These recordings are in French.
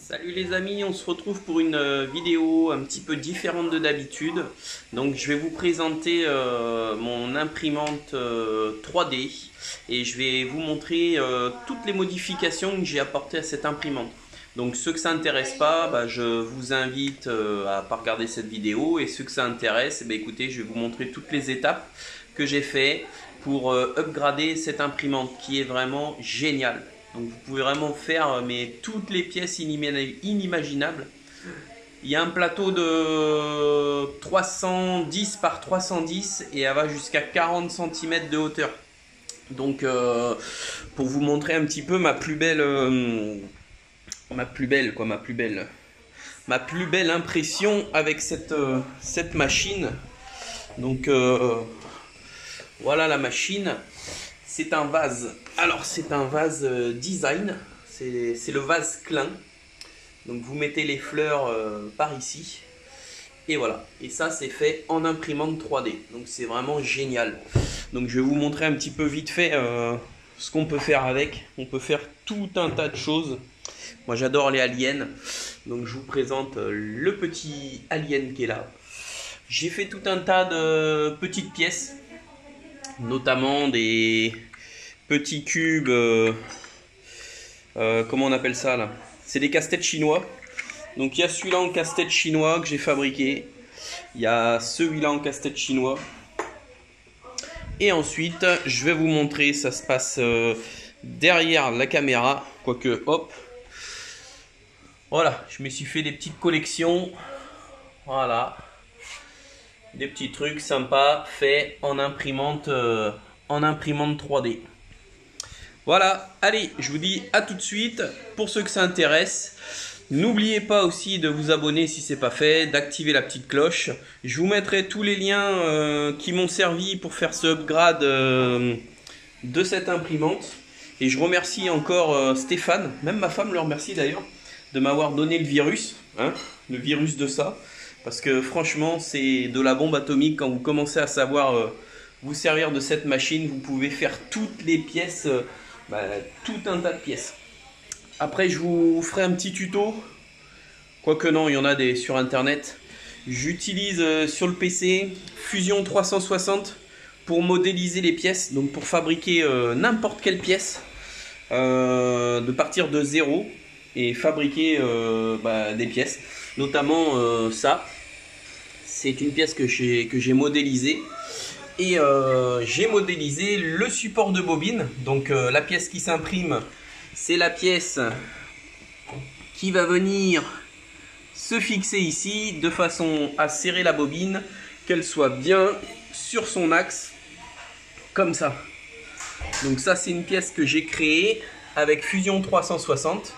Salut les amis, on se retrouve pour une vidéo un petit peu différente de d'habitude. Donc je vais vous présenter mon imprimante 3D et je vais vous montrer toutes les modifications que j'ai apportées à cette imprimante. Donc ceux que ça intéresse pas, je vous invite à pas regarder cette vidéo, et ceux que ça intéresse, écoutez, je vais vous montrer toutes les étapes que j'ai fait pour upgrader cette imprimante qui est vraiment géniale. Donc vous pouvez vraiment faire toutes les pièces inimaginables. Il y a un plateau de 310 par 310 et elle va jusqu'à 40 cm de hauteur. Donc pour vous montrer un petit peu ma plus belle impression avec cette machine. Donc voilà la machine. C'est un vase. Alors c'est un vase design. C'est le vase Klein. Donc vous mettez les fleurs par ici. Et voilà. Et ça c'est fait en imprimante 3D. Donc c'est vraiment génial. Donc je vais vous montrer un petit peu vite fait ce qu'on peut faire avec. On peut faire tout un tas de choses. Moi j'adore les aliens. Donc je vous présente le petit alien qui est là. J'ai fait tout un tas de petites pièces, notamment des petits cubes, comment on appelle ça là? C'est des casse-têtes chinois. Donc il y a celui-là en casse-tête chinois que j'ai fabriqué. Il y a celui-là en casse-tête chinois. Et ensuite, je vais vous montrer, ça se passe derrière la caméra. Quoique, hop. Voilà, je me suis fait des petites collections. Voilà. Des petits trucs sympas faits en imprimante 3D. Voilà, allez, je vous dis à tout de suite. Pour ceux que ça intéresse, n'oubliez pas aussi de vous abonner si ce n'est pas fait, d'activer la petite cloche. Je vous mettrai tous les liens qui m'ont servi pour faire ce upgrade de cette imprimante. Et je remercie encore Stéphane, même ma femme le remercie d'ailleurs, de m'avoir donné le virus de ça. Parce que franchement, c'est de la bombe atomique. Quand vous commencez à savoir vous servir de cette machine, vous pouvez faire toutes les pièces, tout un tas de pièces. Après, je vous ferai un petit tuto. Quoique non, il y en a des sur internet. J'utilise sur le PC Fusion 360 pour modéliser les pièces. Donc pour fabriquer n'importe quelle pièce, de partir de zéro et fabriquer des pièces. Notamment ça. C'est une pièce que j'ai modélisée. Et j'ai modélisé le support de bobine. Donc la pièce qui s'imprime, c'est la pièce qui va venir se fixer ici de façon à serrer la bobine, qu'elle soit bien sur son axe, comme ça. Donc ça, c'est une pièce que j'ai créée avec Fusion 360.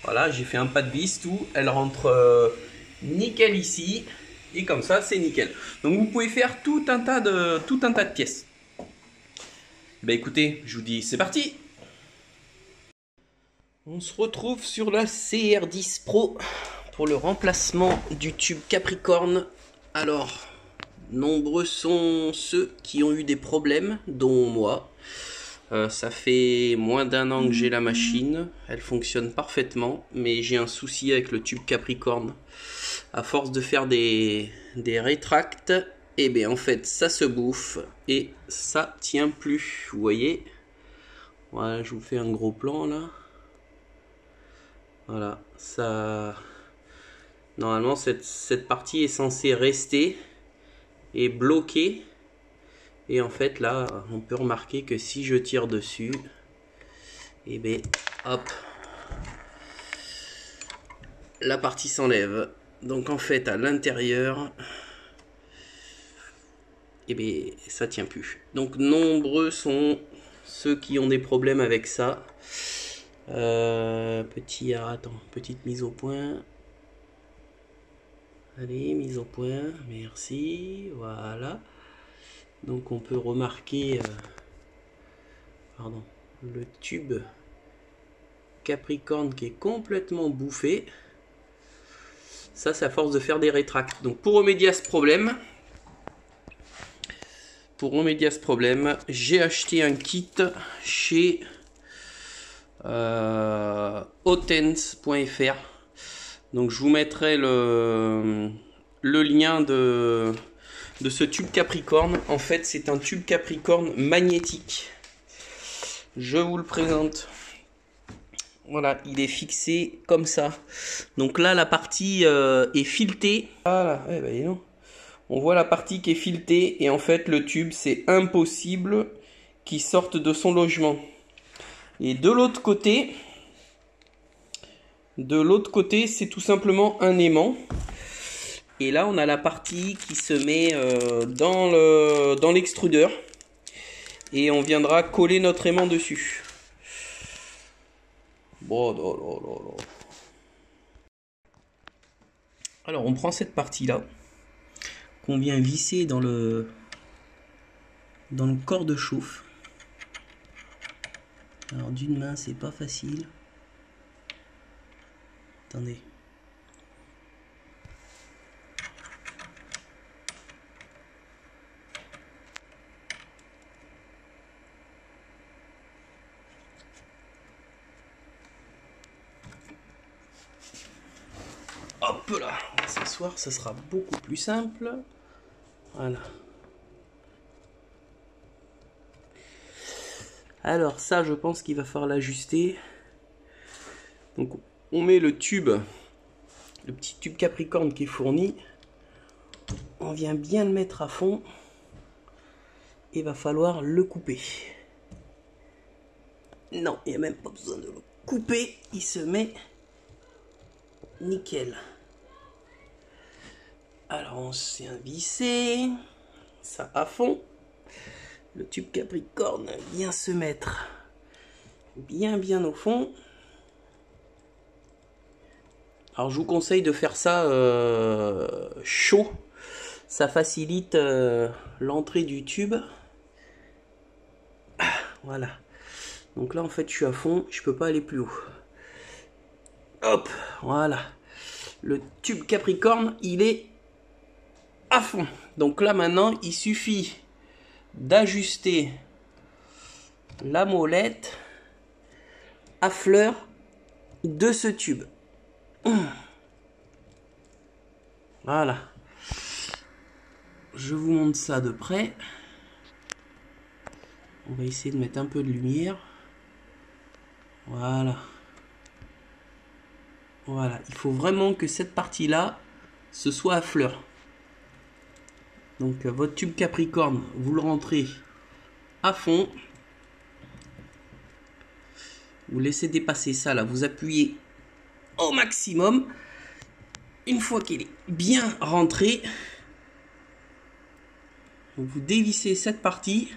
Voilà, j'ai fait un pas de vis, tout. Elle rentre nickel ici. Et comme ça, c'est nickel. Donc vous pouvez faire tout un tas de pièces. Écoutez, je vous dis c'est parti. On se retrouve sur la CR10 Pro pour le remplacement du tube Capricorne. Alors, nombreux sont ceux qui ont eu des problèmes, dont moi. Ça fait moins d'1 an que j'ai la machine. Elle fonctionne parfaitement, mais j'ai un souci avec le tube Capricorne. À force de faire des rétracts, en fait ça se bouffe et ça tient plus. Vous voyez, voilà, je vous fais un gros plan là. Voilà, ça, normalement cette partie est censée rester et bloquer. Et en fait là, on peut remarquer que si je tire dessus, hop, la partie s'enlève. Donc en fait à l'intérieur, ça tient plus. Donc nombreux sont ceux qui ont des problèmes avec ça. Petite mise au point. Allez, mise au point, merci, voilà. Donc on peut remarquer le tube Capricorne qui est complètement bouffé. Ça, c'est à force de faire des rétracts. Donc pour remédier à ce problème, j'ai acheté un kit chez Hotens.fr. Donc je vous mettrai le lien de ce tube Capricorne. En fait, c'est un tube Capricorne magnétique. Je vous le présente. Voilà, il est fixé comme ça. Donc là, la partie est filetée. Voilà, eh ben, non. On voit la partie qui est filetée. Et en fait, le tube, c'est impossible qu'il sorte de son logement. Et de l'autre côté, c'est tout simplement un aimant. Et là, on a la partie qui se met dans l'extrudeur. Et on viendra coller notre aimant dessus. Bon, oh là. Alors, on prend cette partie-là, qu'on vient visser dans le corps de chauffe. Alors, d'une main, c'est pas facile. Attendez. Hop là, on va s'asseoir, ça sera beaucoup plus simple. Voilà. Alors ça, je pense qu'il va falloir l'ajuster. Donc on met le tube, le petit tube Capricorne qui est fourni. On vient bien le mettre à fond. Et va falloir le couper. Non, il n'y a même pas besoin de le couper. Il se met nickel. Alors on s'est vissé ça à fond. Le tube Capricorne vient se mettre bien au fond. Alors je vous conseille de faire ça chaud. Ça facilite l'entrée du tube. Voilà. Donc là en fait je suis à fond, je peux pas aller plus haut. Hop, voilà. Le tube Capricorne, il est à fond. Donc là maintenant, il suffit d'ajuster la molette à fleur de ce tube. Voilà. Je vous montre ça de près. On va essayer de mettre un peu de lumière. Voilà. Voilà. Il faut vraiment que cette partie-là, ce soit à fleur. Donc votre tube Capricorne, vous le rentrez à fond. Vous laissez dépasser ça là. Vous appuyez au maximum. Une fois qu'il est bien rentré, vous dévissez cette partie.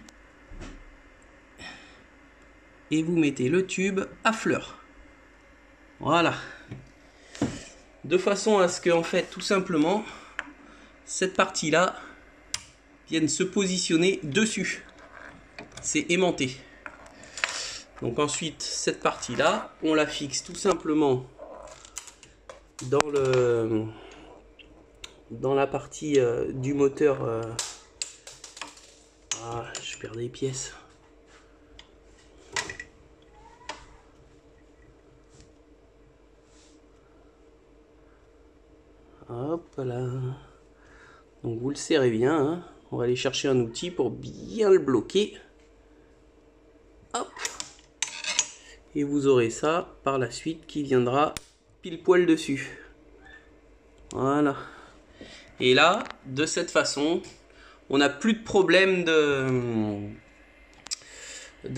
Et vous mettez le tube à fleur. Voilà. De façon à ce que, en fait, tout simplement, cette partie-là vienne se positionner dessus. C'est aimanté. Donc ensuite, cette partie-là, on la fixe tout simplement dans la partie du moteur. Ah, je perds des pièces. Hop là. Donc vous le serrez bien. Hein. On va aller chercher un outil pour bien le bloquer. Hop. Et vous aurez ça par la suite qui viendra pile poil dessus. Voilà. Et là, de cette façon, on n'a plus de problème de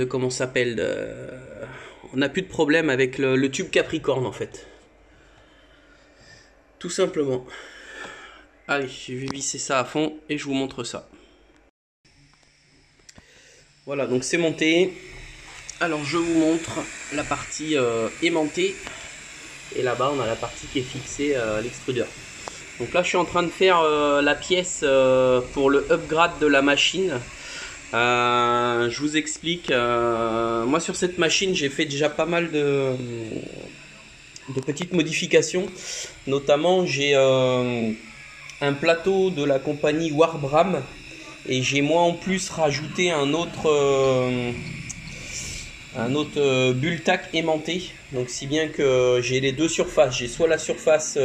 comment ça s'appelle. On n'a plus de problème avec le tube Capricorne en fait. Tout simplement. Allez, je vais visser ça à fond et je vous montre ça. Voilà, donc c'est monté. Alors je vous montre la partie aimantée. Et là-bas, on a la partie qui est fixée à l'extrudeur. Donc là, je suis en train de faire la pièce pour le upgrade de la machine. Je vous explique. Moi, sur cette machine, j'ai fait déjà pas mal de petites modifications. Notamment, j'ai un plateau de la compagnie Warbram. Et j'ai moi en plus rajouté un autre un autre Bultac aimanté. Donc si bien que j'ai les deux surfaces. J'ai soit la surface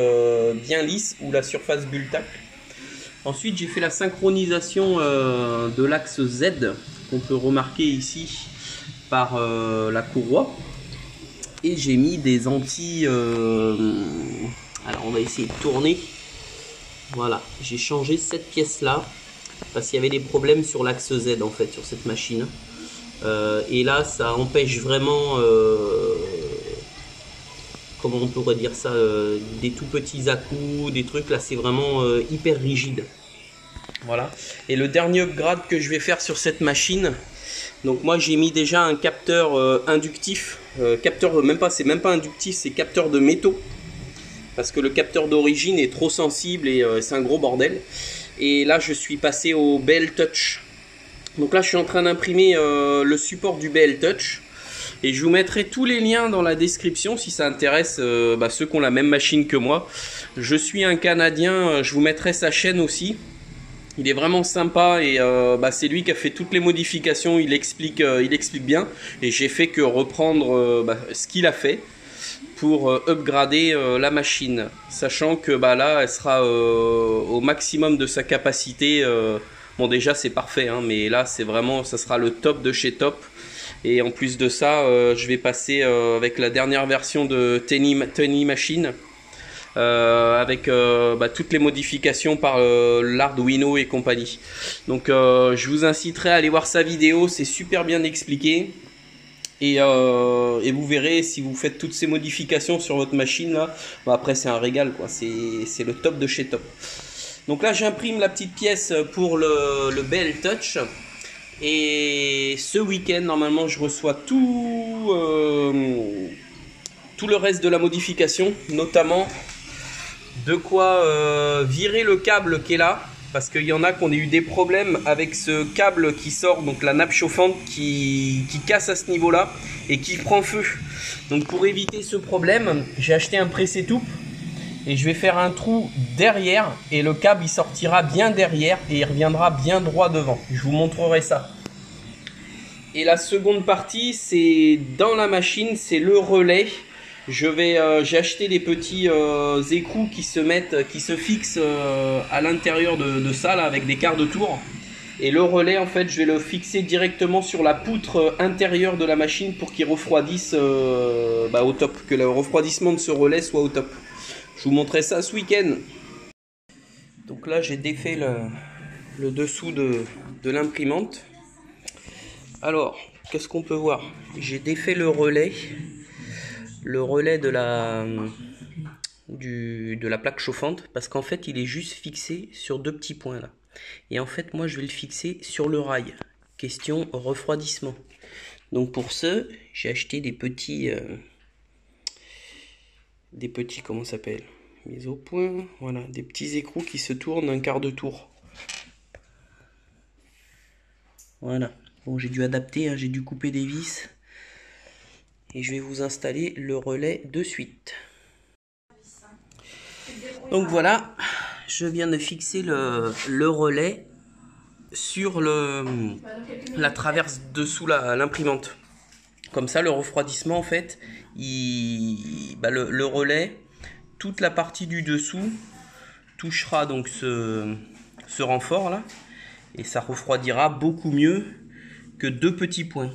bien lisse ou la surface Bultac. Ensuite j'ai fait la synchronisation de l'axe Z qu'on peut remarquer ici par la courroie. Et j'ai mis des anti... alors on va essayer de tourner. Voilà, j'ai changé cette pièce là parce qu'il y avait des problèmes sur l'axe Z en fait sur cette machine. Et là ça empêche vraiment, comment on pourrait dire ça, des tout petits à-coups, des trucs là, c'est vraiment hyper rigide. Voilà. Et le dernier upgrade que je vais faire sur cette machine, donc moi j'ai mis déjà un capteur inductif, c'est même pas inductif, c'est capteur de métaux. Parce que le capteur d'origine est trop sensible et c'est un gros bordel. Et là je suis passé au BL Touch. Donc là je suis en train d'imprimer le support du BL Touch. Et je vous mettrai tous les liens dans la description si ça intéresse ceux qui ont la même machine que moi. Je suis un Canadien, je vous mettrai sa chaîne aussi. Il est vraiment sympa et c'est lui qui a fait toutes les modifications, il explique bien. Et j'ai fait que reprendre ce qu'il a fait pour upgrader la machine, sachant que là elle sera au maximum de sa capacité. Bon déjà c'est parfait, hein, mais là c'est vraiment, ça sera le top de chez top. Et en plus de ça, je vais passer avec la dernière version de Tiny Machine, avec toutes les modifications par l'Arduino et compagnie. Donc je vous inciterai à aller voir sa vidéo, c'est super bien expliqué. Et vous verrez, si vous faites toutes ces modifications sur votre machine là, après c'est un régal quoi, c'est le top de chez top. Donc là j'imprime la petite pièce pour le BL Touch. Et ce week-end normalement je reçois tout le reste de la modification, notamment de quoi virer le câble qui est là. Parce qu'il y en a qui ont eu des problèmes avec ce câble qui sort, donc la nappe chauffante qui casse à ce niveau-là et qui prend feu. Donc pour éviter ce problème, j'ai acheté un presse-étoupe et je vais faire un trou derrière et le câble il sortira bien derrière et il reviendra bien droit devant. Je vous montrerai ça. Et la seconde partie, c'est dans la machine, c'est le relais. J'ai acheté des petits écrous qui se fixent à l'intérieur de ça là, avec des quarts de tour. Et le relais en fait je vais le fixer directement sur la poutre intérieure de la machine pour qu'il refroidisse au top, que le refroidissement de ce relais soit au top. Je vous montrerai ça ce week-end. Donc là j'ai défait le dessous de l'imprimante. Alors qu'est-ce qu'on peut voir? J'ai défait le relais de la plaque chauffante, parce qu'en fait il est juste fixé sur deux petits points là. Et en fait moi je vais le fixer sur le rail, question refroidissement. Donc pour ce j'ai acheté des petits comment ça s'appelle, mise au point, voilà, des petits écrous qui se tournent un quart de tour. Voilà, bon j'ai dû adapter, hein, j'ai dû couper des vis. Et je vais vous installer le relais de suite. Donc voilà, je viens de fixer le relais sur la traverse dessous l'imprimante. Comme ça, le refroidissement, en fait, le relais, toute la partie du dessous touchera donc ce renfort là. Et ça refroidira beaucoup mieux que deux petits points.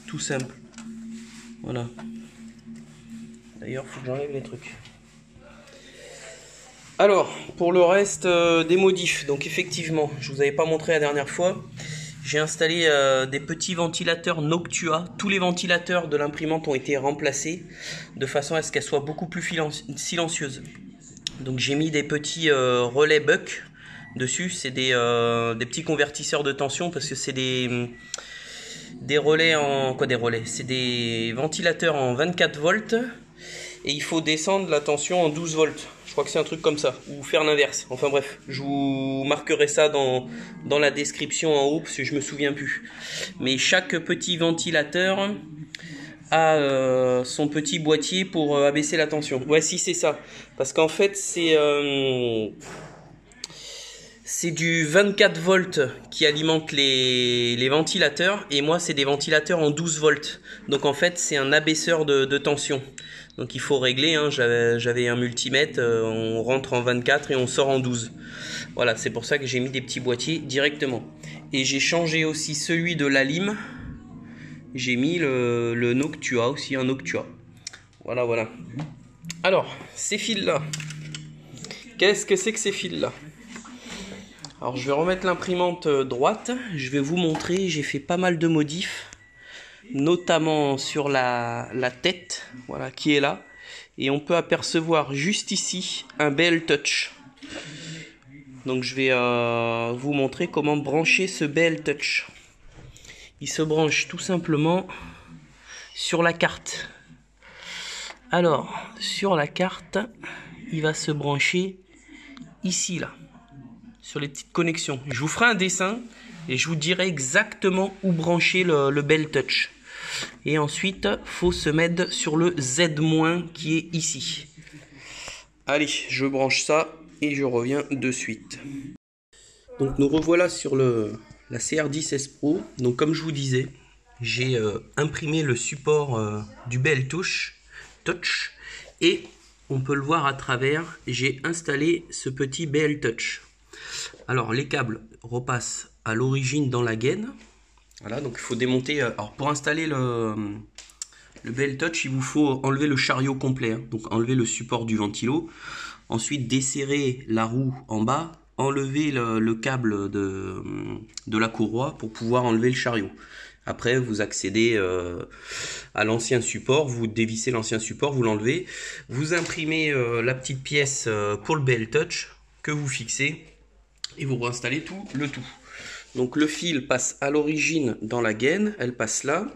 Tout simple. Voilà. D'ailleurs, il faut que j'enlève les trucs. Alors, pour le reste des modifs, donc effectivement, je vous avais pas montré la dernière fois, j'ai installé des petits ventilateurs Noctua. Tous les ventilateurs de l'imprimante ont été remplacés de façon à ce qu'elle soit beaucoup plus silencieuse. Donc j'ai mis des petits relais Buck dessus, c'est des petits convertisseurs de tension parce que c'est des relais en quoi, des relais, c'est des ventilateurs en 24 volts et il faut descendre la tension en 12 volts. Je crois que c'est un truc comme ça, ou faire l'inverse. Enfin bref, je vous marquerai ça dans la description en haut parce que je me souviens plus. Mais chaque petit ventilateur a son petit boîtier pour abaisser la tension. Ouais, si c'est ça, parce qu'en fait c'est c'est du 24 volts qui alimente les ventilateurs. Et moi, c'est des ventilateurs en 12 volts. Donc en fait, c'est un abaisseur de tension. Donc il faut régler, hein. J'avais un multimètre, on rentre en 24 et on sort en 12. Voilà, c'est pour ça que j'ai mis des petits boîtiers directement. Et j'ai changé aussi celui de la lime. J'ai mis le Noctua aussi, un Noctua. Voilà, voilà. Alors, ces fils-là. Qu'est-ce que c'est que ces fils-là? Alors, je vais remettre l'imprimante droite. Je vais vous montrer, j'ai fait pas mal de modifs. Notamment sur la tête, voilà, qui est là. Et on peut apercevoir juste ici un BL Touch. Donc je vais vous montrer comment brancher ce BL Touch. Il se branche tout simplement sur la carte. Alors, sur la carte, il va se brancher ici, là, sur les petites connexions. Je vous ferai un dessin et je vous dirai exactement où brancher le BL Touch. Et ensuite, faut se mettre sur le Z- qui est ici. Allez, je branche ça et je reviens de suite. Donc nous revoilà sur la CR10S Pro. Donc comme je vous disais, j'ai imprimé le support du BL Touch et on peut le voir à travers, j'ai installé ce petit BL Touch. Alors les câbles repassent à l'origine dans la gaine. Voilà, donc il faut démonter. Alors pour installer le BL Touch, il vous faut enlever le chariot complet, hein. Donc enlever le support du ventilo. Ensuite desserrer la roue en bas, enlever le câble de la courroie pour pouvoir enlever le chariot. Après vous accédez à l'ancien support, vous dévissez l'ancien support, vous l'enlevez. Vous imprimez la petite pièce pour le BL Touch que vous fixez et vous réinstallez le tout. Donc le fil passe à l'origine dans la gaine, elle passe là,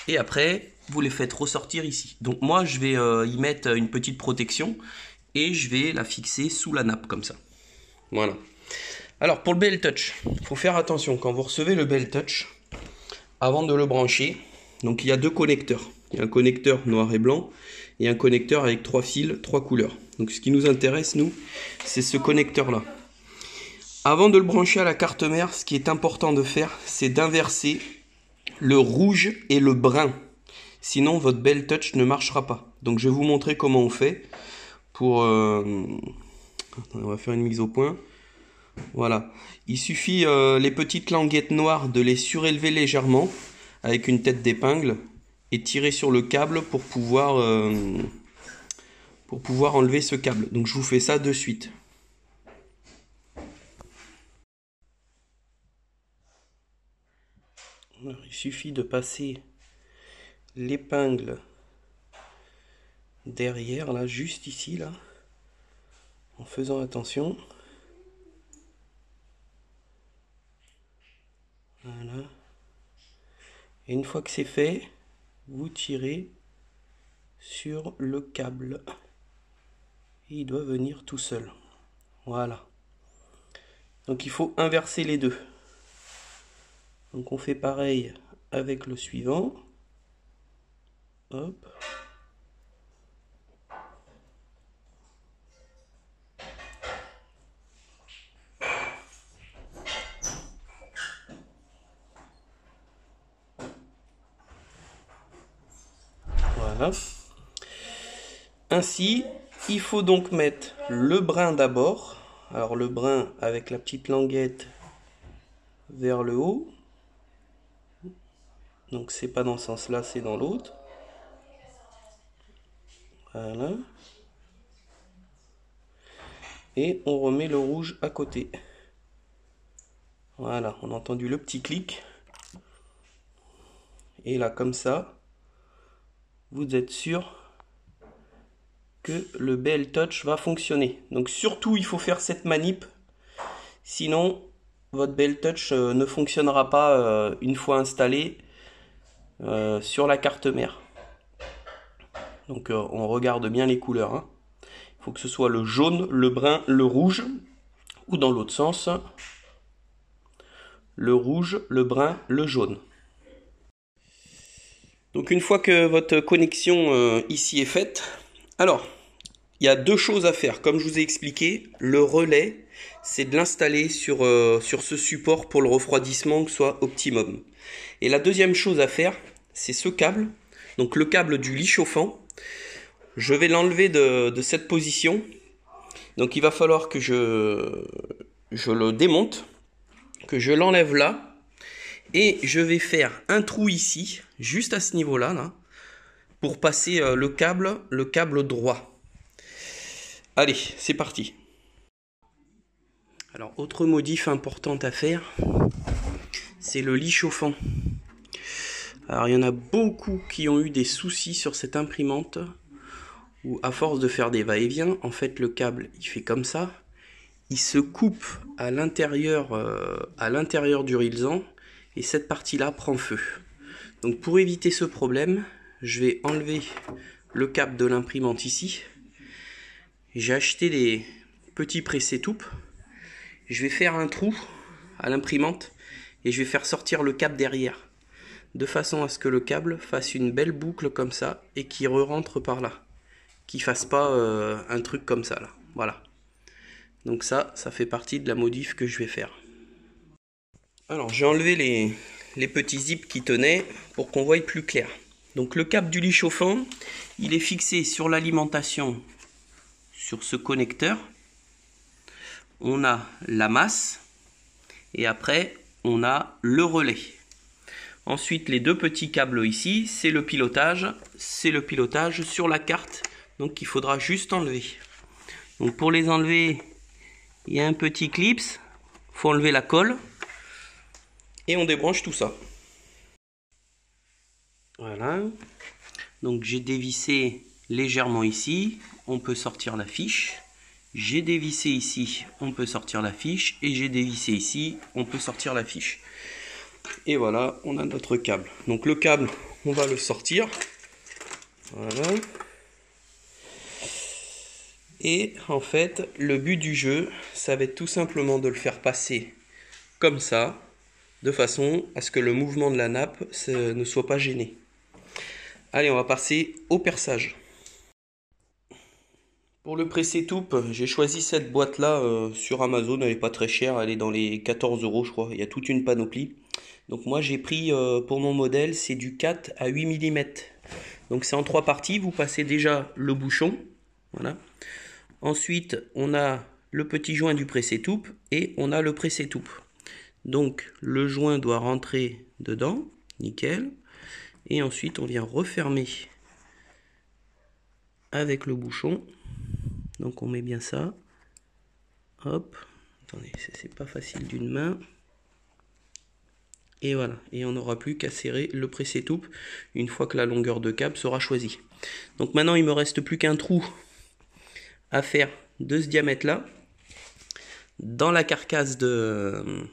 et après vous les faites ressortir ici. Donc moi je vais y mettre une petite protection et je vais la fixer sous la nappe comme ça. Voilà. Alors pour le BL Touch, il faut faire attention quand vous recevez le BL Touch, avant de le brancher. Donc il y a deux connecteurs. Il y a un connecteur noir et blanc et un connecteur avec 3 fils, 3 couleurs. Donc ce qui nous intéresse nous, c'est ce connecteur là. Avant de le brancher à la carte mère, ce qui est important de faire, c'est d'inverser le rouge et le brun. Sinon, votre BL Touch ne marchera pas. Donc, je vais vous montrer comment on fait. On va faire une mise au point. Voilà. Il suffit, les petites languettes noires, de les surélever légèrement avec une tête d'épingle et tirer sur le câble pour pouvoir enlever ce câble. Donc, je vous fais ça de suite. Alors, il suffit de passer l'épingle derrière, là, juste ici, là, en faisant attention. Voilà. Et une fois que c'est fait, vous tirez sur le câble. Et il doit venir tout seul. Voilà. Donc il faut inverser les deux. Donc on fait pareil avec le suivant. Hop. Voilà. Ainsi, il faut donc mettre le brin d'abord. Alors le brin avec la petite languette vers le haut. Donc c'est pas dans ce sens-là, c'est dans l'autre. Voilà. Et on remet le rouge à côté. Voilà, on a entendu le petit clic. Et là, comme ça, vous êtes sûr que le BL Touch va fonctionner. Donc surtout, il faut faire cette manip. Sinon, votre BL Touch ne fonctionnera pas une fois installé sur la carte mère. Donc on regarde bien les couleurs, hein. Il faut que ce soit le jaune, le brun, le rouge. Ou dans l'autre sens, le rouge, le brun, le jaune. Donc une fois que votre connexion ici est faite, alors il y a deux choses à faire. Comme je vous ai expliqué, le relais, c'est de l'installer sur ce support pour le refroidissement que ce soit optimum. Et la deuxième chose à faire, c'est ce câble, donc le câble du lit chauffant. Je vais l'enlever de cette position. Donc il va falloir que je le démonte, que je l'enlève là. Et je vais faire un trou ici, juste à ce niveau-là, là, pour passer le câble droit. Allez, c'est parti. Alors, autre modif importante à faire, c'est le lit chauffant. Alors, il y en a beaucoup qui ont eu des soucis sur cette imprimante, où à force de faire des va-et-vient, en fait, le câble, il fait comme ça. Il se coupe à l'intérieur du rilsan, et cette partie-là prend feu. Donc, pour éviter ce problème, je vais enlever le câble de l'imprimante ici. J'ai acheté des petits pressé-toupes. Je vais faire un trou à l'imprimante et je vais faire sortir le câble derrière. De façon à ce que le câble fasse une belle boucle comme ça et qu'il re-rentre par là. Qu'il fasse pas un truc comme ça là. Voilà. Donc ça fait partie de la modif que je vais faire. Alors j'ai enlevé les petits zips qui tenaient pour qu'on voie plus clair. Donc le câble du lit chauffant, il est fixé sur l'alimentation. Sur ce connecteur, on a la masse et après on a le relais. Ensuite les deux petits câbles ici, c'est le pilotage sur la carte, donc il faudra juste enlever. Donc pour les enlever, il y a un petit clips, faut enlever la colle et on débranche tout ça. Voilà, donc j'ai dévissé légèrement ici, on peut sortir la fiche. J'ai dévissé ici, on peut sortir la fiche. Et j'ai dévissé ici, on peut sortir la fiche. Et voilà, on a notre câble. Donc le câble, on va le sortir. Voilà. Et en fait, le but du jeu, ça va être tout simplement de le faire passer comme ça, de façon à ce que le mouvement de la nappe ne soit pas gêné. Allez, on va passer au perçage. Pour le pressé-toupe, j'ai choisi cette boîte-là sur Amazon. Elle n'est pas très chère, elle est dans les 14 € je crois. Il y a toute une panoplie. Donc moi j'ai pris pour mon modèle, c'est du 4 à 8 mm. Donc c'est en 3 parties. Vous passez déjà le bouchon. Voilà. Ensuite, on a le petit joint du pressé-toupe et on a le pressé-toupe. Donc le joint doit rentrer dedans, nickel. Et ensuite, on vient refermer avec le bouchon. Donc on met bien ça. Hop. Attendez, c'est pas facile d'une main. Et voilà. Et on n'aura plus qu'à serrer le pressé-toupe une fois que la longueur de câble sera choisie. Donc maintenant, il me reste plus qu'un trou à faire de ce diamètre-là dans la carcasse de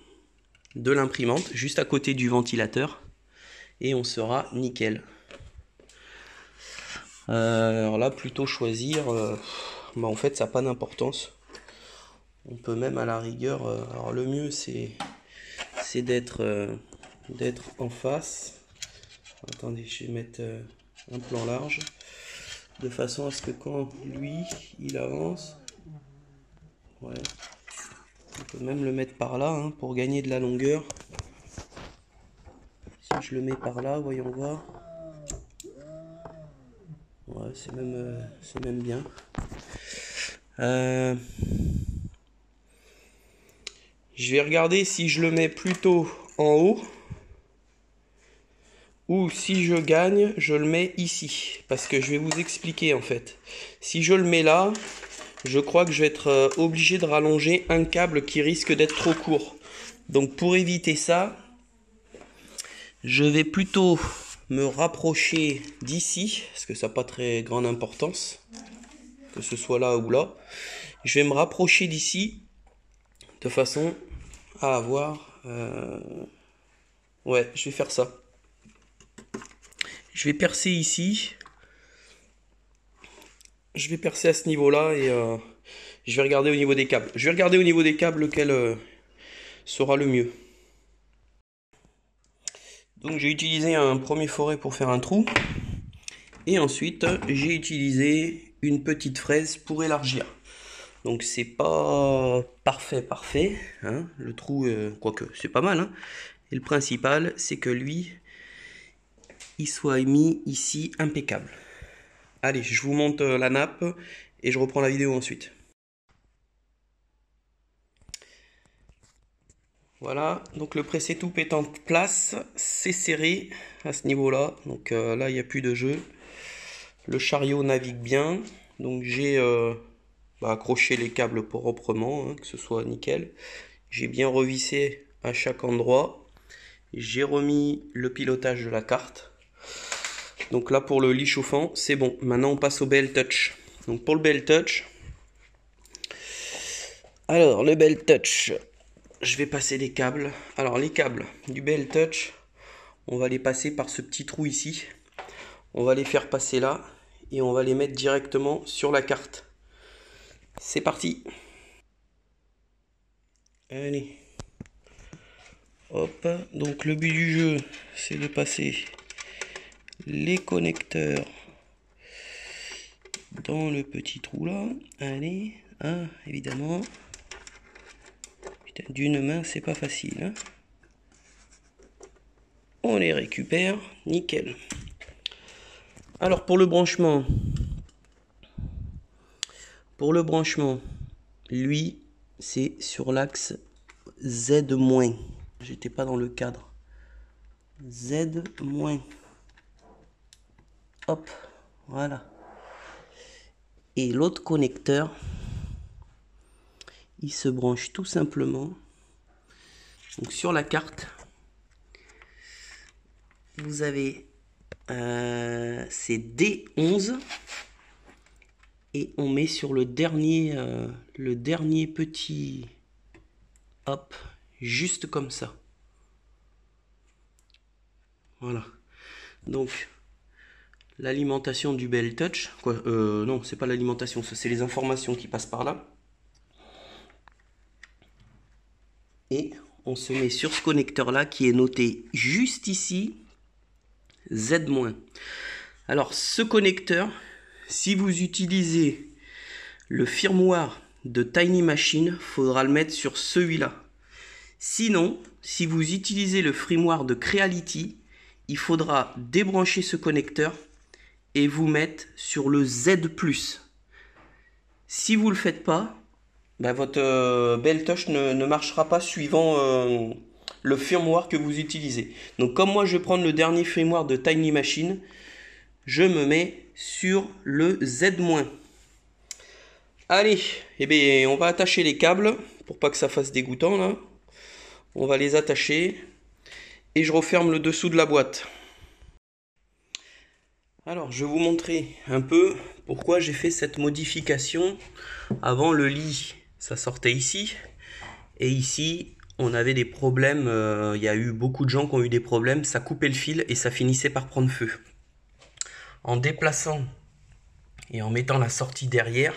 l'imprimante, juste à côté du ventilateur. Et on sera nickel. Alors là, plutôt choisir, en fait, ça n'a pas d'importance. On peut même à la rigueur, alors le mieux c'est d'être en face. Attendez, je vais mettre un plan large, de façon à ce que quand lui, il avance, ouais, on peut même le mettre par là, hein, pour gagner de la longueur. Si je le mets par là, voyons voir. Ouais, c'est même bien. Je vais regarder si je le mets plutôt en haut ou si je gagne, je le mets ici. Parce que je vais vous expliquer en fait. Si je le mets là, je crois que je vais être obligé de rallonger un câble qui risque d'être trop court. Donc pour éviter ça, je vais plutôt me rapprocher d'ici, parce que ça n'a pas très grande importance, que ce soit là ou là. Je vais me rapprocher d'ici, de façon à avoir... Ouais, je vais faire ça. Je vais percer ici. Je vais percer à ce niveau-là et je vais regarder au niveau des câbles. Je vais regarder au niveau des câbles lequel sera le mieux. Donc j'ai utilisé un premier forêt pour faire un trou. Et ensuite j'ai utilisé une petite fraise pour élargir. Donc c'est pas parfait, hein, le trou, quoique c'est pas mal, hein. Et le principal, c'est que lui, il soit mis ici impeccable. Allez, je vous monte la nappe et je reprends la vidéo ensuite. Voilà, donc le pressé-toupe est en place, c'est serré à ce niveau-là, donc là il n'y a plus de jeu. Le chariot navigue bien, donc j'ai accroché les câbles proprement, hein, que ce soit nickel. J'ai bien revissé à chaque endroit. J'ai remis le pilotage de la carte. Donc là pour le lit chauffant, c'est bon. Maintenant on passe au Bell Touch. Donc pour le Bell Touch, alors le Bell Touch, je vais passer les câbles. Alors les câbles du Bell Touch, on va les passer par ce petit trou ici. On va les faire passer là et on va les mettre directement sur la carte. C'est parti. Allez. Hop. Donc le but du jeu, c'est de passer les connecteurs dans le petit trou là. Allez. Ah, évidemment. Putain, d'une main, c'est pas facile, hein. On les récupère. Nickel. Alors pour le branchement, lui, c'est sur l'axe Z-. J'étais pas dans le cadre. Z-. Hop, voilà. Et l'autre connecteur, il se branche tout simplement. Donc sur la carte, vous avez c'est D11 et on met sur le dernier petit, hop, juste comme ça. Voilà. Donc l'alimentation du Bell Touch, non, c'est pas l'alimentation, ça c'est les informations qui passent par là. Et on se met sur ce connecteur là qui est noté juste ici, Z-. Alors ce connecteur, si vous utilisez le firmware de Tiny Machine, faudra le mettre sur celui-là. Sinon, si vous utilisez le firmware de Creality, il faudra débrancher ce connecteur et vous mettre sur le Z+. Si vous ne le faites pas, votre Bell Touch ne marchera pas suivant le firmware que vous utilisez. Donc comme moi je vais prendre le dernier firmware de Tiny Machine, je me mets sur le Z-. Allez, on va attacher les câbles pour pas que ça fasse dégoûtant là. On va les attacher et je referme le dessous de la boîte. Alors je vais vous montrer un peu pourquoi j'ai fait cette modification. Avant le lit, ça sortait ici et ici on avait des problèmes. Il y a eu beaucoup de gens qui ont eu des problèmes, ça coupait le fil et ça finissait par prendre feu. En déplaçant et en mettant la sortie derrière,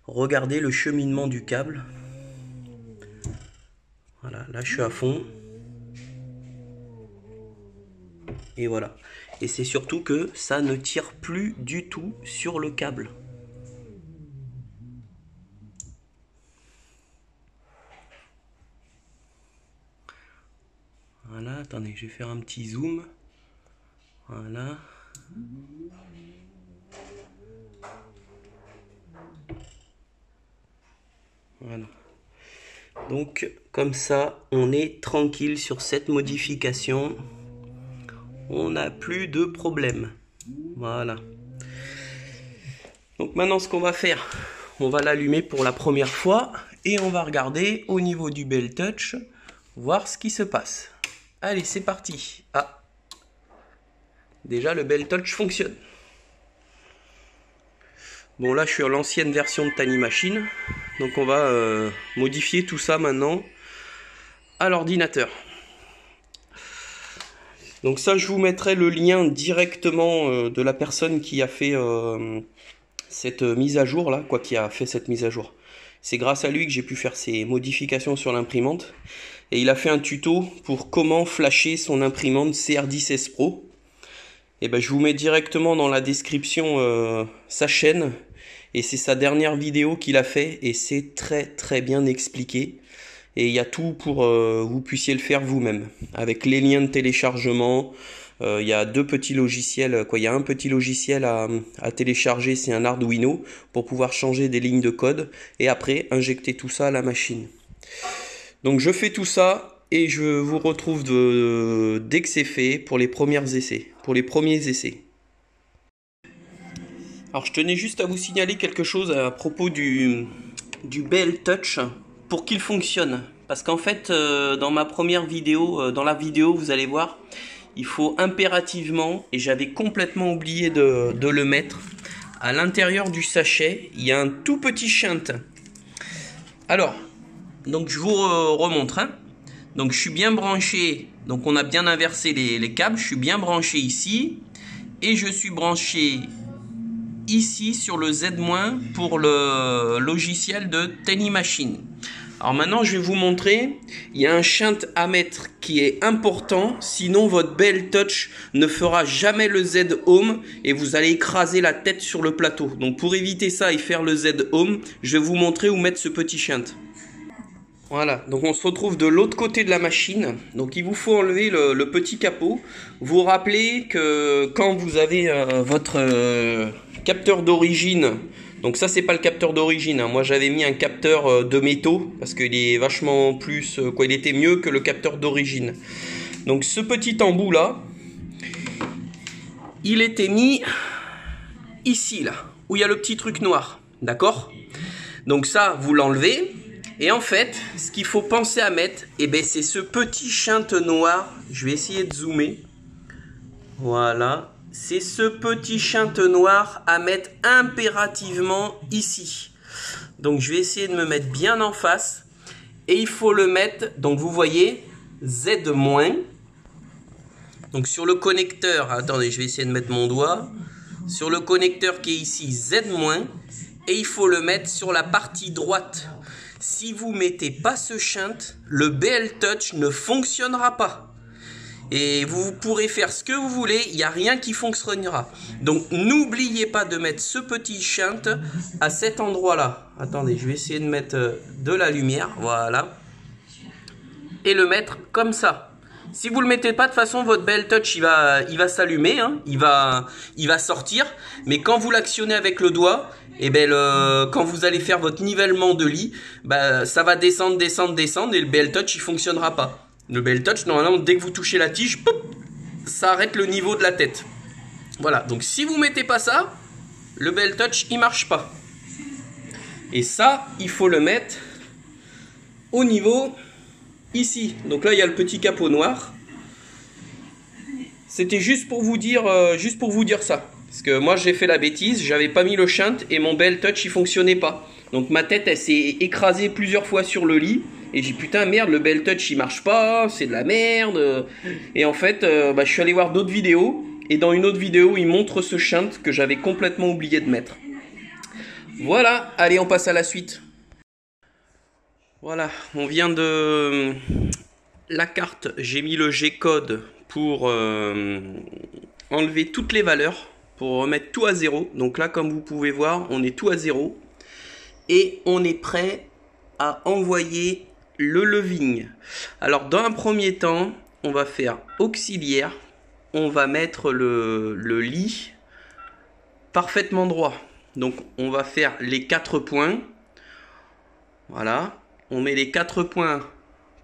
regardez le cheminement du câble. Voilà, là je suis à fond. Et voilà. Et c'est surtout que ça ne tire plus du tout sur le câble. Voilà, attendez, je vais faire un petit zoom. Voilà. Voilà. Donc, comme ça, on est tranquille sur cette modification. On n'a plus de problème. Voilà. Donc maintenant, ce qu'on va faire, on va l'allumer pour la première fois et on va regarder au niveau du Bell Touch, voir ce qui se passe. Allez, c'est parti. Ah, déjà le Bell Touch fonctionne. Bon, là je suis à l'ancienne version de Tiny Machine, donc on va modifier tout ça maintenant à l'ordinateur. Donc ça, je vous mettrai le lien directement de la personne qui a fait cette mise à jour là, qui a fait cette mise à jour. C'est grâce à lui que j'ai pu faire ces modifications sur l'imprimante. Et il a fait un tuto pour comment flasher son imprimante CR10S Pro. Et ben, je vous mets directement dans la description sa chaîne. Et c'est sa dernière vidéo qu'il a fait. Et c'est très bien expliqué. Et il y a tout pour vous puissiez le faire vous-même. Avec les liens de téléchargement. Il y a deux petits logiciels. Il y a un petit logiciel à télécharger. C'est un Arduino. Pour pouvoir changer des lignes de code. Et après, injecter tout ça à la machine. Donc je fais tout ça. Et je vous retrouve dès que c'est fait pour les premiers essais. Alors je tenais juste à vous signaler quelque chose à propos du BL Touch pour qu'il fonctionne. Parce qu'en fait, dans ma première vidéo, dans la vidéo, vous allez voir, il faut impérativement, et j'avais complètement oublié de le mettre, à l'intérieur du sachet, il y a un tout petit shunt. Alors, donc je vous remontre. Hein. Donc je suis bien branché, donc on a bien inversé les câbles, je suis bien branché ici et je suis branché ici sur le Z- pour le logiciel de Tiny Machine. Alors maintenant je vais vous montrer, il y a un shunt à mettre qui est important, sinon votre BL Touch ne fera jamais le Z-Home et vous allez écraser la tête sur le plateau. Donc pour éviter ça et faire le Z-Home, je vais vous montrer où mettre ce petit shunt. Voilà, donc on se retrouve de l'autre côté de la machine. Donc il vous faut enlever le petit capot. Vous rappelez que quand vous avez votre capteur d'origine, donc ça c'est pas le capteur d'origine, hein. Moi j'avais mis un capteur de métaux parce qu'il est vachement plus, il était mieux que le capteur d'origine. Donc ce petit embout là, il était mis ici là, où il y a le petit truc noir, d'accord? Donc ça vous l'enlevez. Et en fait, ce qu'il faut penser à mettre, c'est ce petit shunt noir. Je vais essayer de zoomer. Voilà. C'est ce petit shunt noir à mettre impérativement ici. Donc je vais essayer de me mettre bien en face. Et il faut le mettre, donc vous voyez, Z-. Donc sur le connecteur, attendez, je vais essayer de mettre mon doigt. Sur le connecteur qui est ici, Z-. Et il faut le mettre sur la partie droite. Si vous ne mettez pas ce shunt, le BL Touch ne fonctionnera pas. Et vous pourrez faire ce que vous voulez, il n'y a rien qui fonctionnera. Donc n'oubliez pas de mettre ce petit shunt à cet endroit-là. Attendez, je vais essayer de mettre de la lumière, voilà. Et le mettre comme ça. Si vous ne le mettez pas, de toute façon, votre BL Touch, il va s'allumer, hein, il va sortir. Mais quand vous l'actionnez avec le doigt, quand vous allez faire votre nivellement de lit, ça va descendre et le BL Touch, il fonctionnera pas. Le BL Touch, normalement, dès que vous touchez la tige, pop, ça arrête le niveau de la tête. Voilà, donc si vous ne mettez pas ça, le BL Touch, il marche pas. Et ça, il faut le mettre au niveau... ici, donc là il y a le petit capot noir. C'était juste pour vous dire ça. Parce que moi j'ai fait la bêtise, j'avais pas mis le shunt et mon BL Touch il fonctionnait pas. Donc ma tête elle s'est écrasée plusieurs fois sur le lit. Et j'ai dit putain merde, le BL Touch il marche pas, c'est de la merde. Et en fait je suis allé voir d'autres vidéos. Et dans une autre vidéo il montre ce shunt que j'avais complètement oublié de mettre. Voilà, allez on passe à la suite. Voilà, on vient de la carte, j'ai mis le G-code pour enlever toutes les valeurs, pour remettre tout à zéro. Donc là, comme vous pouvez voir, on est tout à zéro. Et on est prêt à envoyer le leaving. Alors dans un premier temps, on va faire auxiliaire. On va mettre le lit parfaitement droit. Donc on va faire les 4 points. Voilà. On met les 4 points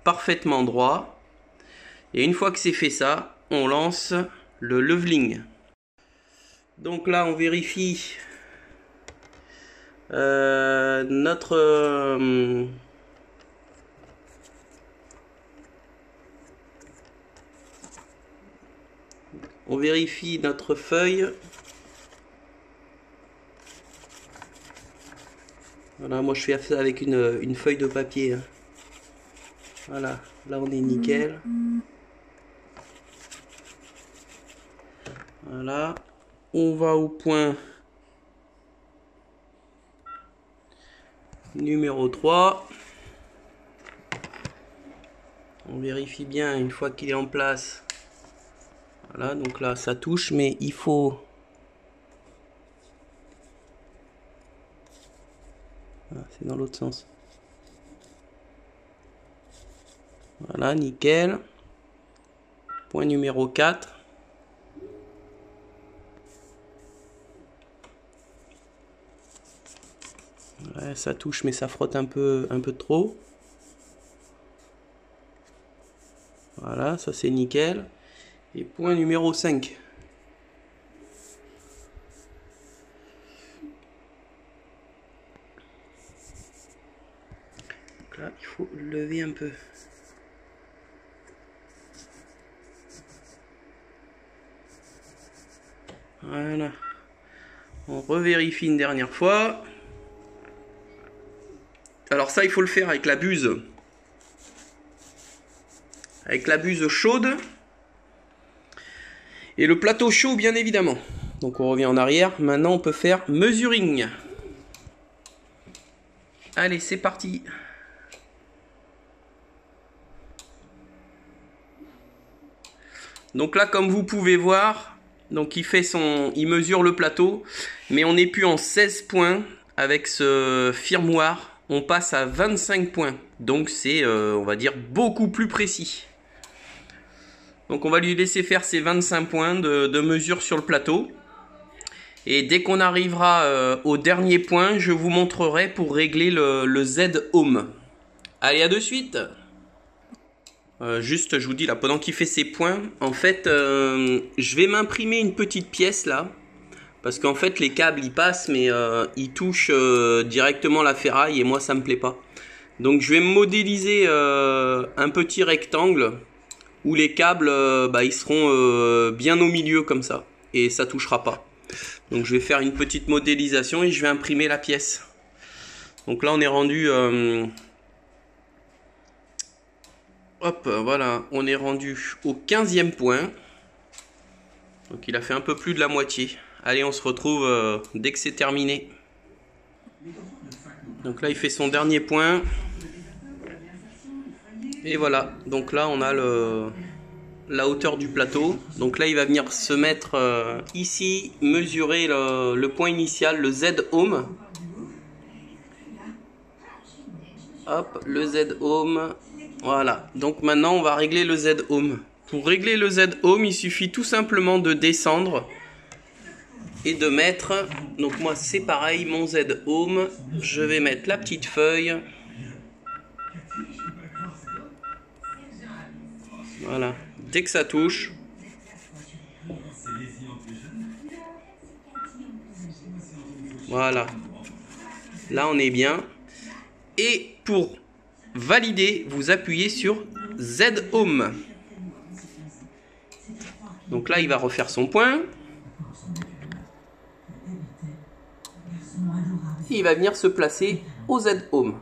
parfaitement droits. Et une fois que c'est fait ça, on lance le leveling. Donc là, on vérifie notre... on vérifie notre feuille. Voilà, moi je fais ça avec une feuille de papier. Hein. Voilà, là on est nickel. Voilà, on va au point numéro 3. On vérifie bien une fois qu'il est en place. Voilà, donc là ça touche, mais il faut... Ah, c'est dans l'autre sens. Voilà, nickel. Point numéro 4. Ouais, ça touche, mais ça frotte un peu trop. Voilà, ça c'est nickel. Et point numéro 5. Donc là, il faut lever un peu. Voilà. On revérifie une dernière fois. Alors ça, il faut le faire avec la buse. Avec la buse chaude. Et le plateau chaud, bien évidemment. Donc on revient en arrière. Maintenant, on peut faire mesuring. Allez, c'est parti. Donc là, comme vous pouvez voir, donc il mesure le plateau, mais on n'est plus en 16 points avec ce firmware. On passe à 25 points. Donc c'est, on va dire, beaucoup plus précis. Donc on va lui laisser faire ses 25 points de mesure sur le plateau. Et dès qu'on arrivera au dernier point, je vous montrerai pour régler le Z-Home. Allez, à de suite. Juste, je vous dis là, pendant qu'il fait ses points, en fait, je vais m'imprimer une petite pièce là. Parce qu'en fait, les câbles, ils passent, mais ils touchent directement la ferraille et moi, ça me plaît pas. Donc, je vais modéliser un petit rectangle où les câbles, ils seront bien au milieu comme ça. Et ça touchera pas. Donc, je vais faire une petite modélisation et je vais imprimer la pièce. Donc là, on est rendu... hop, voilà, on est rendu au 15e point. Donc il a fait un peu plus de la moitié. Allez, on se retrouve dès que c'est terminé. Donc là, il fait son dernier point. Et voilà, donc là, on a la hauteur du plateau. Donc là, il va venir se mettre ici, mesurer le point initial, le Z-Home. Hop, le Z-Home. Voilà, donc maintenant on va régler le Z-Home. Pour régler le Z-Home, il suffit tout simplement de descendre et de mettre, donc moi c'est pareil, mon Z-Home, je vais mettre la petite feuille. Voilà, dès que ça touche. Voilà, là on est bien. Et pour valider, vous appuyez sur Z-Home. Donc là, il va refaire son point. Et il va venir se placer au Z-Home.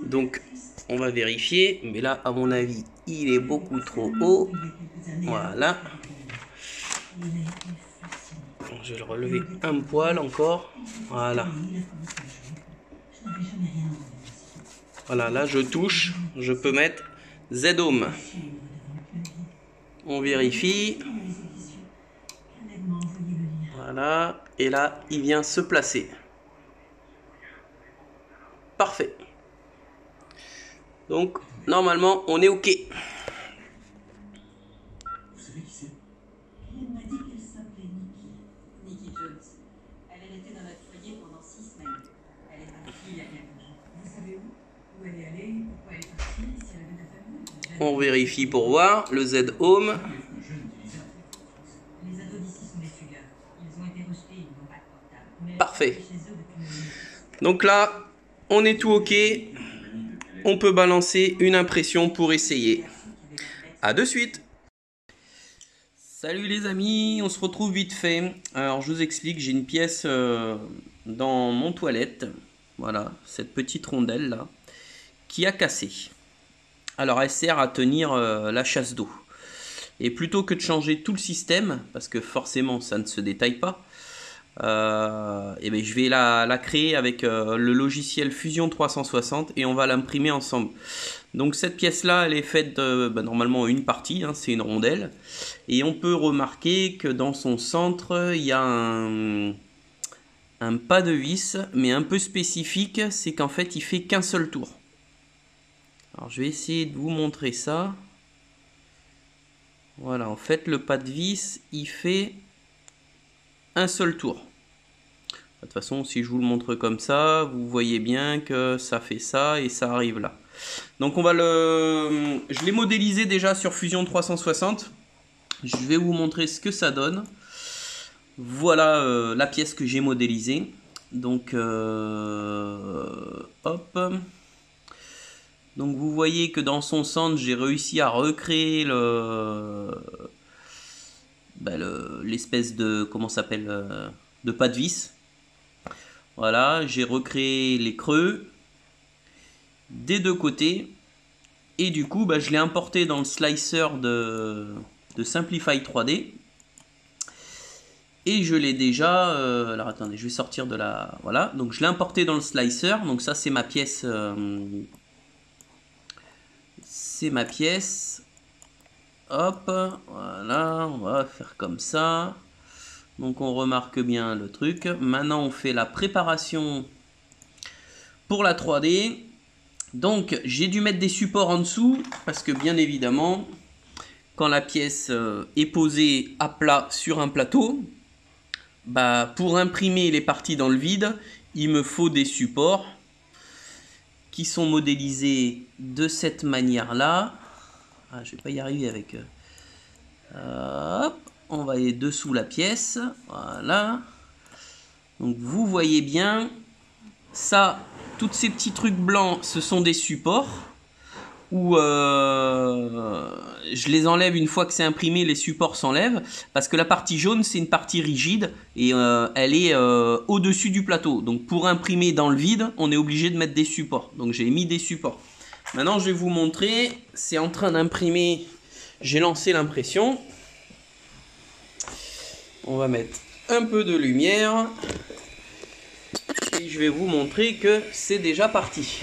Donc, on va vérifier. Mais là, à mon avis, il est beaucoup trop haut. Voilà. Je vais le relever un poil encore. Voilà. Voilà, là je touche, je peux mettre Z-Home. On vérifie. Voilà, et là il vient se placer. Parfait. Donc normalement on est OK. Vous savez qui c'est? Elle m'a dit qu'elle s'appelait Nikki. Nikki Jones. Elle est restée dans notre foyer pendant 6 semaines. Elle est partie il y a quelques jours. Vous savez où elle est allée? Pourquoi elle est partie? Si elle avait de la famille? On vérifie pour voir le Z-Home. Les ados d'ici sont des fugueurs. Ils ont été rejetés, ils n'ont pas de portable. Parfait. Donc là, on est tout OK. On peut balancer une impression pour essayer. À de suite. Salut les amis, on se retrouve vite fait. Alors je vous explique, j'ai une pièce dans mon toilette. Voilà, cette petite rondelle là, qui a cassé. Alors elle sert à tenir la chasse d'eau. Et plutôt que de changer tout le système, parce que forcément ça ne se détaille pas, et bien je vais la créer avec le logiciel Fusion 360 et on va l'imprimer ensemble. Donc cette pièce-là, elle est faite normalement une partie, hein, c'est une rondelle. Et on peut remarquer que dans son centre, il y a un pas de vis, mais un peu spécifique, c'est qu'en fait, il fait qu'un seul tour. Alors je vais essayer de vous montrer ça. Voilà, en fait, le pas de vis, il fait un seul tour. De toute façon, si je vous le montre comme ça, vous voyez bien que ça fait ça et ça arrive là. Donc on va je l'ai modélisé déjà sur Fusion 360. Je vais vous montrer ce que ça donne. Voilà la pièce que j'ai modélisée. Donc hop. Donc vous voyez que dans son centre, j'ai réussi à recréer l'espèce de, comment ça s'appelle, de pas de vis. Voilà, j'ai recréé les creux des deux côtés. Et du coup, je l'ai importé dans le slicer de Simplify 3D. Et je l'ai déjà... alors attendez, je vais sortir de la... Voilà, donc je l'ai importé dans le slicer. Donc ça, c'est ma pièce... c'est ma pièce. Hop, voilà, on va faire comme ça. Donc on remarque bien le truc. Maintenant, on fait la préparation pour la 3D. Donc j'ai dû mettre des supports en dessous parce que bien évidemment, quand la pièce est posée à plat sur un plateau, pour imprimer les parties dans le vide, il me faut des supports qui sont modélisés de cette manière-là. Ah, je vais pas y arriver avec... hop, on va aller dessous la pièce. Voilà. Donc vous voyez bien, ça, tous ces petits trucs blancs, ce sont des supports. Où je les enlève une fois que c'est imprimé, les supports s'enlèvent. Parce que la partie jaune, c'est une partie rigide et elle est au-dessus du plateau. Donc pour imprimer dans le vide, on est obligé de mettre des supports. Donc j'ai mis des supports. Maintenant, je vais vous montrer. C'est en train d'imprimer. J'ai lancé l'impression. On va mettre un peu de lumière. Et je vais vous montrer que c'est déjà parti.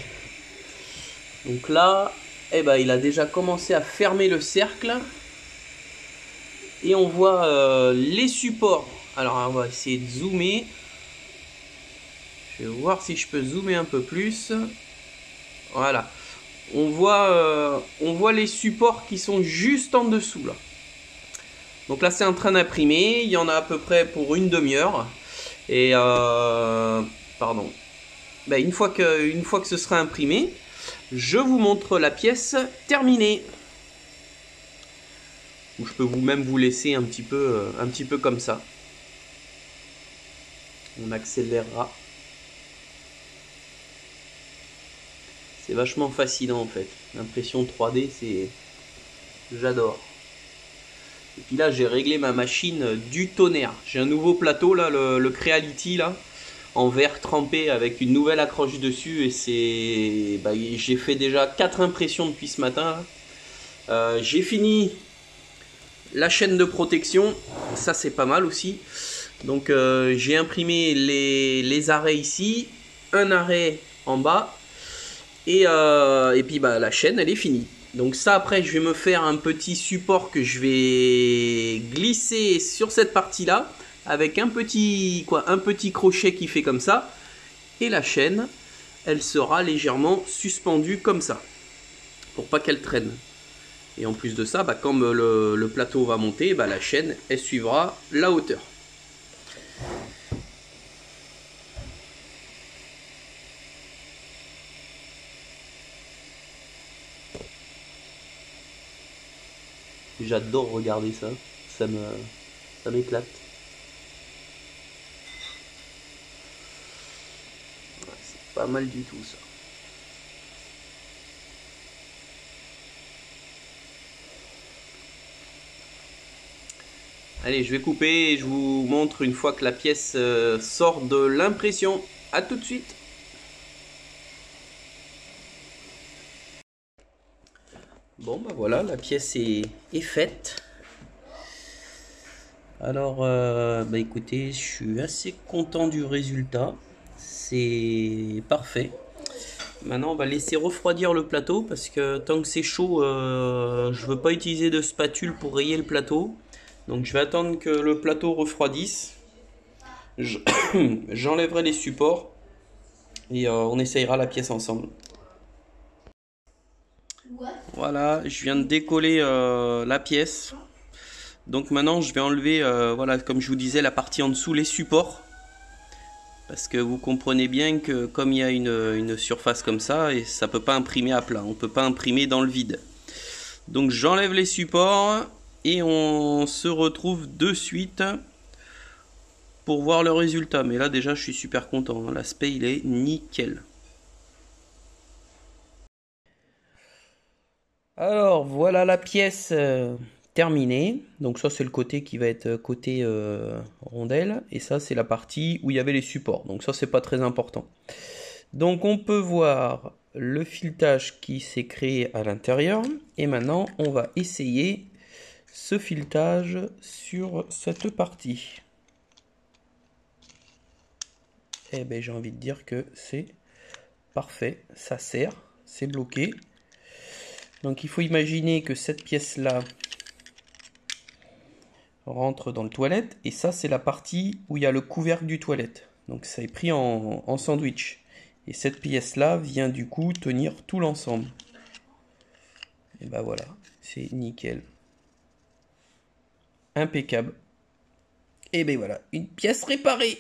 Donc là... il a déjà commencé à fermer le cercle. Et on voit les supports. Alors on va essayer de zoomer. Je vais voir si je peux zoomer un peu plus. Voilà. On voit les supports qui sont juste en dessous là. Donc là c'est en train d'imprimer. Il y en a à peu près pour une demi-heure. Et pardon. Une fois que ce sera imprimé, je vous montre la pièce terminée. Ou je peux même vous laisser un petit peu comme ça. On accélérera. C'est vachement fascinant en fait. L'impression 3D, j'adore. Et puis là, j'ai réglé ma machine du tonnerre. J'ai un nouveau plateau là, le Creality là, en verre trempé avec une nouvelle accroche dessus et c'est... j'ai fait déjà 4 impressions depuis ce matin. J'ai fini la chaîne de protection, ça c'est pas mal aussi. Donc j'ai imprimé les arrêts ici, un arrêt en bas et puis la chaîne elle est finie. Donc ça après je vais me faire un petit support que je vais glisser sur cette partie là avec un petit crochet qui fait comme ça, et la chaîne elle sera légèrement suspendue comme ça pour pas qu'elle traîne. Et en plus de ça, comme le plateau va monter, la chaîne elle suivra la hauteur. J'adore regarder ça, ça m'éclate. C'est pas mal du tout ça. Allez, je vais couper et je vous montre une fois que la pièce sort de l'impression. A tout de suite. Bon, voilà, la pièce est faite. Alors, écoutez, je suis assez content du résultat. C'est parfait. maintenant on va laisser refroidir le plateau parce que tant que c'est chaud, je veux pas utiliser de spatule pour rayer le plateau. Donc je vais attendre que le plateau refroidisse. J'enlèverai les supports et on essayera la pièce ensemble. Voilà, je viens de décoller la pièce. Donc maintenant je vais enlever, voilà, comme je vous disais, la partie en dessous, les supports. Parce que vous comprenez bien que comme il y a une surface comme ça, et ça ne peut pas imprimer à plat, on ne peut pas imprimer dans le vide. Donc j'enlève les supports et on se retrouve de suite pour voir le résultat. Mais là déjà je suis super content, l'aspect il est nickel. Alors voilà la pièce terminée. Donc ça c'est le côté qui va être côté rondelle. Et ça c'est la partie où il y avait les supports. Donc ça c'est pas très important. Donc on peut voir le filetage qui s'est créé à l'intérieur. Et maintenant on va essayer ce filetage sur cette partie. Et ben j'ai envie de dire que c'est parfait. Ça sert, c'est bloqué. Donc il faut imaginer que cette pièce-là rentre dans le toilette. Et ça, c'est la partie où il y a le couvercle du toilette. Donc ça est pris en sandwich. Et cette pièce-là vient du coup tenir tout l'ensemble. Et ben voilà, c'est nickel. Impeccable. Et ben voilà, une pièce réparée.